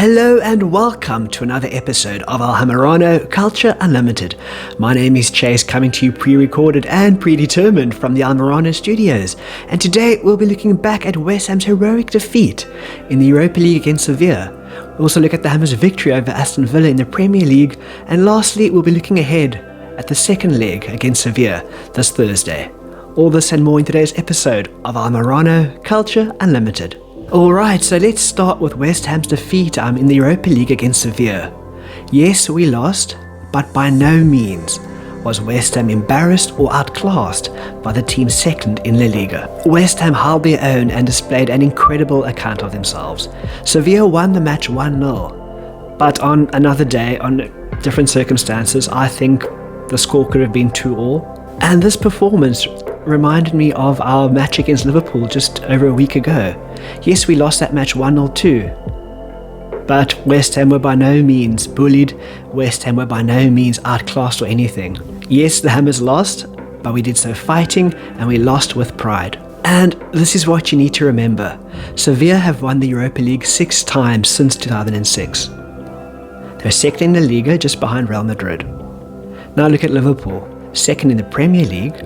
Hello and welcome to another episode of our Hammerano Culture Unlimited. My name is Chace, coming to you pre-recorded and predetermined from the Hammerano studios. And today we'll be looking back at West Ham's heroic defeat in the Europa League against Seville. We'll also look at the Hammers' victory over Aston Villa in the Premier League. And lastly, we'll be looking ahead at the second leg against Seville this Thursday. All this and more in today's episode of our Hammerano Culture Unlimited. Alright, so let's start with West Ham's defeat in the Europa League against Seville. Yes, we lost, but by no means was West Ham embarrassed or outclassed by the team second in La Liga. West Ham held their own and displayed an incredible account of themselves. Seville won the match 1-0, but on another day, on different circumstances, I think the score could have been 2-2. And this performance reminded me of our match against Liverpool just over a week ago. Yes, we lost that match 1-0 too, but West Ham were by no means bullied. West Ham were by no means outclassed or anything. Yes, the Hammers lost, but we did so fighting, and we lost with pride. And this is what you need to remember. Sevilla have won the Europa League 6 times since 2006. They're second in the Liga, just behind Real Madrid. Now look at Liverpool, second in the Premier League,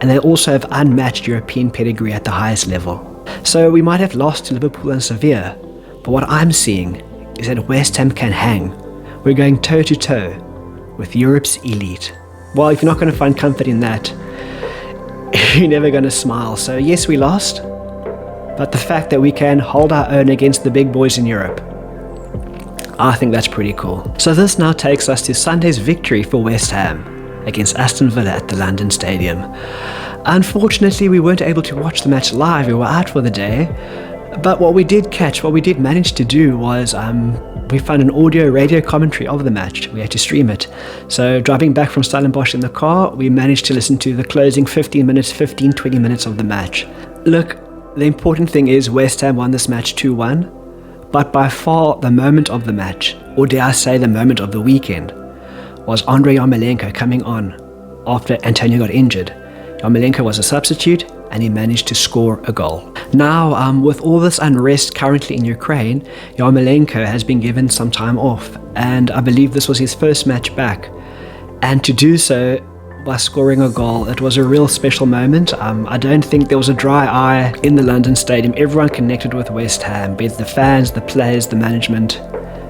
and they also have unmatched European pedigree at the highest level. So we might have lost to Liverpool and Sevilla, but what I'm seeing is that West Ham can hang. We're going toe-to-toe with Europe's elite. Well, if you're not going to find comfort in that, you're never going to smile. So yes, we lost, but the fact that we can hold our own against the big boys in Europe, I think that's pretty cool. So this now takes us to Sunday's victory for West Ham against Aston Villa at the London Stadium. Unfortunately, we weren't able to watch the match live. We were out for the day. But what we did manage to do was we found an audio radio commentary of the match. We had to stream it. So driving back from Stellenbosch in the car, we managed to listen to the closing 20 minutes of the match. Look, the important thing is West Ham won this match 2-1. But by far the moment of the match, or dare I say the moment of the weekend, was Andrei Yarmolenko coming on after Antonio got injured. Yarmolenko was a substitute and he managed to score a goal. Now, with all this unrest currently in Ukraine, Yarmolenko has been given some time off, and I believe this was his first match back. And to do so by scoring a goal, it was a real special moment. I don't think there was a dry eye in the London Stadium. Everyone connected with West Ham, be it the fans, the players, the management.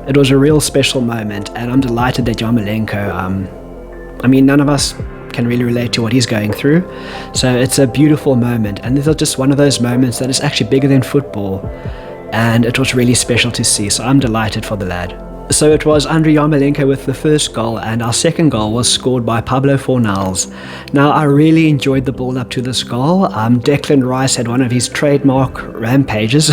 It was a real special moment, and I'm delighted that Yarmolenko, none of us can really relate to what he's going through, so it's a beautiful moment, and this is just one of those moments that is actually bigger than football, and it was really special to see, so I'm delighted for the lad. So it was Andrei Yarmolenko with the first goal, and our second goal was scored by Pablo Fornals. Now, I really enjoyed the build up to this goal. Declan Rice had one of his trademark rampages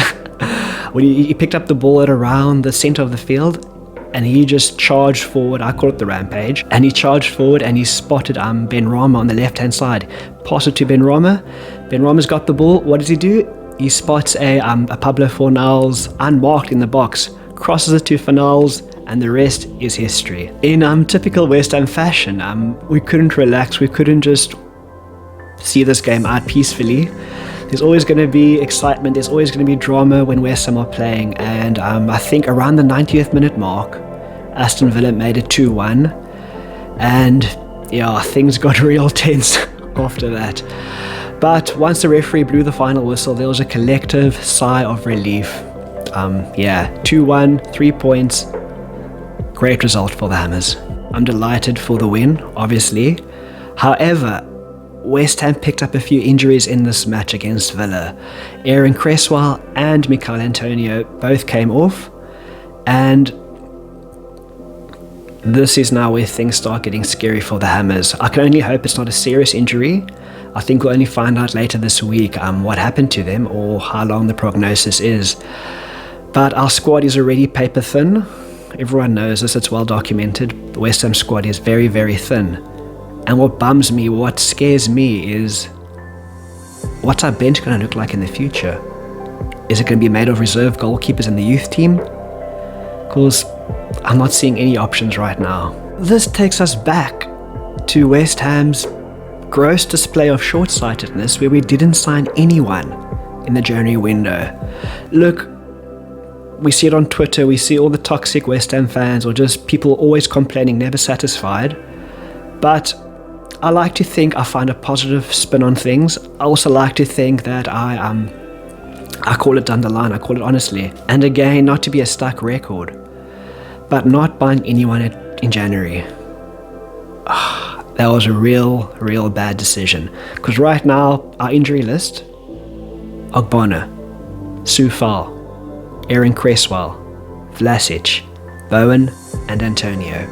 when he picked up the ball at around the centre of the field, and he just charged forward. I call it the rampage. And he charged forward and he spotted Benrahma on the left-hand side. Pass it to Benrahma. Benrahma's got the ball. What does he do? He spots a Pablo Fornals unmarked in the box, crosses it to Fornals, and the rest is history. In typical West Ham fashion, we couldn't relax. We couldn't just see this game out peacefully. There's always going to be excitement, there's always going to be drama when West Ham are playing, and I think around the 90th minute mark, Aston Villa made it 2-1, and yeah, things got real tense after that. But once the referee blew the final whistle, there was a collective sigh of relief. 2-1, 3 points, great result for the Hammers. I'm delighted for the win, obviously. However, West Ham picked up a few injuries in this match against Villa. Aaron Cresswell and Michail Antonio both came off, and this is now where things start getting scary for the Hammers. I can only hope it's not a serious injury. I think we'll only find out later this week what happened to them or how long the prognosis is. But our squad is already paper thin. Everyone knows this, it's well documented. The West Ham squad is very, very thin. And what bums me, what scares me is, what's our bench going to look like in the future? Is it going to be made of reserve goalkeepers in the youth team? Because I'm not seeing any options right now. This takes us back to West Ham's gross display of short-sightedness, where we didn't sign anyone in the January window. Look, we see it on Twitter, we see all the toxic West Ham fans or just people always complaining, never satisfied. But I like to think I find a positive spin on things. I also like to think that I call it down the line, I call it honestly. And again, not to be a stuck record, but not buying anyone in January. That was a real bad decision. Because right now, our injury list: Ogbonna, Sufal, Aaron Cresswell, Vlasic, Bowen, and Antonio.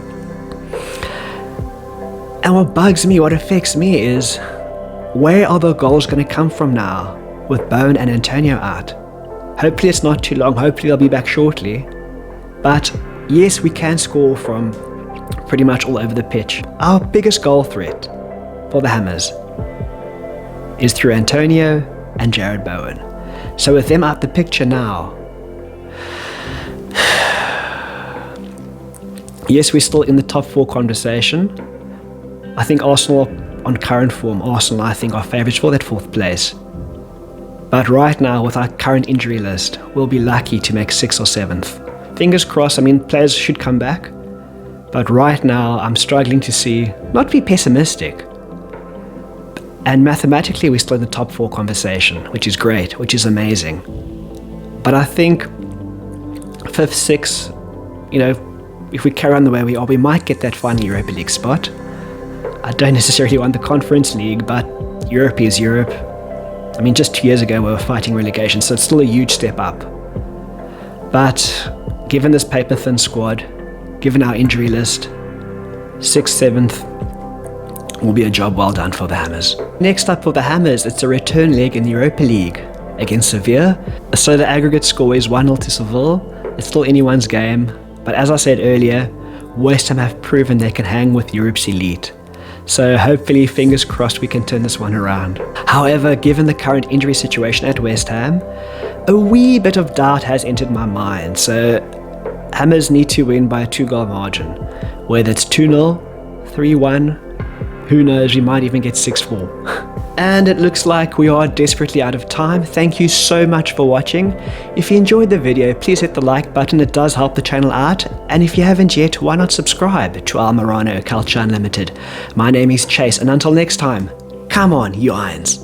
And what bugs me, what affects me is, where are the goals going to come from now with Bowen and Antonio out? Hopefully it's not too long, hopefully they'll be back shortly. But yes, we can score from pretty much all over the pitch. Our biggest goal threat for the Hammers is through Antonio and Jared Bowen. So with them out the picture now, yes, we're still in the top 4 conversation. I think Arsenal, on current form, I think are favourites for that 4th place. But right now, with our current injury list, we'll be lucky to make 6th or 7th. Fingers crossed, players should come back. But right now, I'm struggling to see, not be pessimistic. And mathematically, we're still in the top 4 conversation, which is great, which is amazing. But I think 5th, 6th, if we carry on the way we are, we might get that final Europa League spot. I don't necessarily want the Conference League, but Europe is Europe. Just 2 years ago we were fighting relegation, so it's still a huge step up. But given this paper-thin squad, given our injury list, 6th, 7th will be a job well done for the Hammers. Next up for the Hammers, it's a return leg in the Europa League against Seville. So the aggregate score is 1-0 to Seville. It's still anyone's game, but as I said earlier, West Ham have proven they can hang with Europe's elite. So hopefully, fingers crossed, we can turn this one around. However, given the current injury situation at West Ham, a wee bit of doubt has entered my mind. So Hammers need to win by a 2-goal margin. Whether it's 2-0, 3-1, who knows, we might even get 6-4. And it looks like we are desperately out of time. Thank you so much for watching. If you enjoyed the video, please hit the like button, it does help the channel out. And if you haven't yet, why not subscribe to Hammerano Culture Unlimited. My name is Chace, and until next time, come on, you Irons.